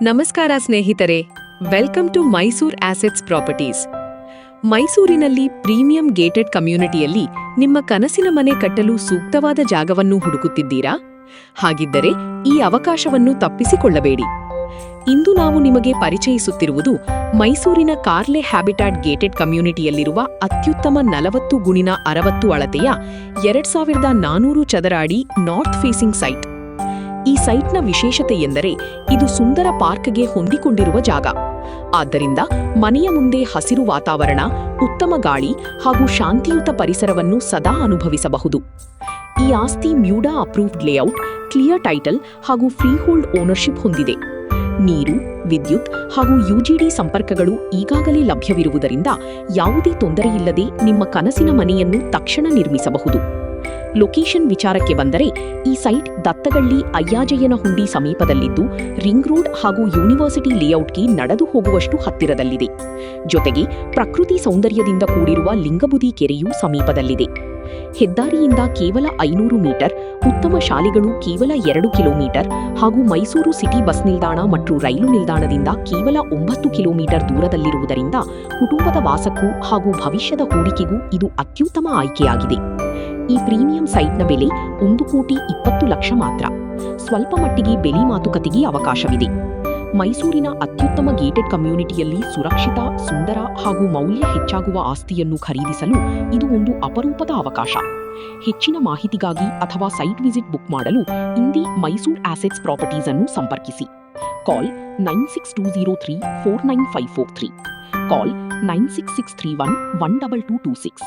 ನಮಸ್ಕಾರ ಸ್ನೇಹಿತರೆ, welcome to Mysore assets properties. ಮೈಸೂರಿನಲ್ಲಿ ಪ್ರೀಮಿಯಂ ಗೇಟೆಡ್ ಕಮ್ಯುನಿಟಿಯಲ್ಲಿ ನಿಮ್ಮ ಕನಸಿನ ಮನೆ ಕಟ್ಟಲು ಸೂಕ್ತವಾದ ಜಾಗವನ್ನು ಹುಡುಕುತ್ತಿದ್ದೀರಾ? ಹಾಗಿದ್ದರೆ ಈ ಅವಕಾಶವನ್ನು ತಪ್ಪಿಸಿಕೊಳ್ಳಬೇಡಿ. ಇಂದು ನಾವು ನಿಮಗೆ ಪರಿಚಯಿಸುತ್ತಿರುವುದು ಮೈಸೂರಿನ ಕಾರ್ಲೆ ಹ್ಯಾಬಿಟಾಟ್ ಗೇಟೆಡ್ ಕಮ್ಯುನಿಟಿಯಲ್ಲಿರುವ ಅತ್ಯುತ್ತಮ 40x60 ಅಳತೆಯ 2400 ಚದರ ಅಡಿ ನಾರ್ತ್ ಫೇಸಿಂಗ್ ಸೈಟ್. ಈ ಸೈಟ್ನ ವಿಶೇಷತೆ ಎಂದರೆ ಇದು ಸುಂದರ ಪಾರ್ಕ್ಗೆ ಹೊಂದಿಕೊಂಡಿರುವ ಜಾಗ. ಆದ್ದರಿಂದ ಮನೆಯ ಮುಂದೆ ಹಸಿರು ವಾತಾವರಣ, ಉತ್ತಮ ಗಾಳಿ ಹಾಗೂ ಶಾಂತಿಯುತ ಪರಿಸರವನ್ನು ಸದಾ ಅನುಭವಿಸಬಹುದು. ಈ ಆಸ್ತಿ ಮ್ಯೂಡಾ ಅಪ್ರೂವ್ಡ್ ಲೇಔಟ್, ಕ್ಲಿಯರ್ ಟೈಟಲ್ ಹಾಗೂ ಫ್ರೀಹೋಲ್ಡ್ ಓನರ್ಶಿಪ್ ಹೊಂದಿದೆ. ನೀರು, ವಿದ್ಯುತ್ ಹಾಗೂ ಯುಜಿಡಿ ಸಂಪರ್ಕಗಳು ಈಗಾಗಲೇ ಲಭ್ಯವಿರುವುದರಿಂದ ಯಾವುದೇ ತೊಂದರೆಯಿಲ್ಲದೆ ನಿಮ್ಮ ಕನಸಿನ ಮನೆಯನ್ನು ತಕ್ಷಣ ನಿರ್ಮಿಸಬಹುದು. ಲೊಕೇಶನ್ ವಿಚಾರಕ್ಕೆ ಬಂದರೆ ಈ ಸೈಟ್ ದತ್ತಗಳ್ಳಿ ಅಯ್ಯಾಜಯ್ಯನಹುಂಡಿ ಸಮೀಪದಲ್ಲಿದ್ದು ರಿಂಗ್ ರೋಡ್ ಹಾಗೂ ಯೂನಿವರ್ಸಿಟಿ ಲೇಔಟ್ಗೆ ನಡೆದು ಹೋಗುವಷ್ಟು ಹತ್ತಿರದಲ್ಲಿದೆ. ಜೊತೆಗೆ ಪ್ರಕೃತಿ ಸೌಂದರ್ಯದಿಂದ ಕೂಡಿರುವ ಲಿಂಗಬುದಿ ಕೆರೆಯೂ ಸಮೀಪದಲ್ಲಿದೆ. ಹೆದ್ದಾರಿಯಿಂದ ಕೇವಲ 500 ಮೀಟರ್, ಉತ್ತಮ ಶಾಲೆಗಳು ಕೇವಲ 2 ಕಿಲೋಮೀಟರ್ ಹಾಗೂ ಮೈಸೂರು ಸಿಟಿ ಬಸ್ ನಿಲ್ದಾಣ ಮತ್ತು ರೈಲು ನಿಲ್ದಾಣದಿಂದ ಕೇವಲ 9 ಕಿಲೋಮೀಟರ್ ದೂರದಲ್ಲಿರುವುದರಿಂದ ಕುಟುಂಬದ ವಾಸಕ್ಕೂ ಹಾಗೂ ಭವಿಷ್ಯದ ಹೂಡಿಕೆಗೂ ಇದು ಅತ್ಯುತ್ತಮ ಆಯ್ಕೆಯಾಗಿದೆ. ಈ ಪ್ರೀಮಿಯಂ ಸೈಟ್ನ ಬೆಲೆ 1,20,00,000 ಮಾತ್ರ. ಸ್ವಲ್ಪ ಮಟ್ಟಿಗೆ ಬೆಲೆ ಮಾತುಕತೆಗೆ ಅವಕಾಶವಿದೆ. ಮೈಸೂರಿನ ಅತ್ಯುತ್ತಮ ಗೇಟೆಡ್ ಕಮ್ಯುನಿಟಿಯಲ್ಲಿ ಸುರಕ್ಷಿತ, ಸುಂದರ ಹಾಗೂ ಮೌಲ್ಯ ಹೆಚ್ಚಾಗುವ ಆಸ್ತಿಯನ್ನು ಖರೀದಿಸಲು ಇದು ಒಂದು ಅಪರೂಪದ ಅವಕಾಶ. ಹೆಚ್ಚಿನ ಮಾಹಿತಿಗಾಗಿ ಅಥವಾ ಸೈಟ್ ವಿಸಿಟ್ ಬುಕ್ ಮಾಡಲು ಇಂದಿ ಮೈಸೂರ್ ಆಸೆಟ್ಸ್ ಪ್ರಾಪರ್ಟೀಸ್ ಅನ್ನು ಸಂಪರ್ಕಿಸಿ. ಕಾಲ್ 9620349543. ಕಾಲ್ 9663112226.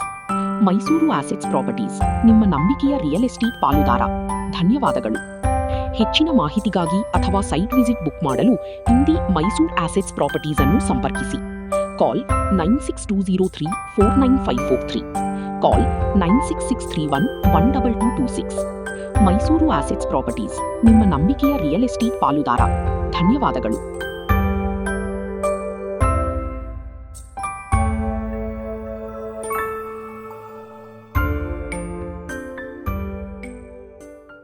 ಮೈಸೂರು ಆಸೆಟ್ಸ್ ಪ್ರಾಪರ್ಟೀಸ್, ನಿಮ್ಮ ನಂಬಿಕೆಯ ರಿಯಲ್ ಎಸ್ಟೇಟ್ ಪಾಲುದಾರ. ಧನ್ಯವಾದಗಳು. ಹೆಚ್ಚಿನ ಮಾಹಿತಿಗಾಗಿ ಅಥವಾ ಸೈಟ್ ವಿಸಿಟ್ ಬುಕ್ ಮಾಡಲು ಇಂದಿ ಮೈಸೂರ್ ಆಸೆಟ್ಸ್ ಪ್ರಾಪರ್ಟೀಸ್ ಅನ್ನು ಸಂಪರ್ಕಿಸಿ. ಕಾಲ್ 9620349543. ಕಾಲ್ 9663112226. ಮೈಸೂರು ಆಸೆಟ್ಸ್ ಪ್ರಾಪರ್ಟೀಸ್, ನಿಮ್ಮ ನಂಬಿಕೆಯ ರಿಯಲ್ ಎಸ್ಟೇಟ್ ಪಾಲುದಾರ. ಧನ್ಯವಾದಗಳು.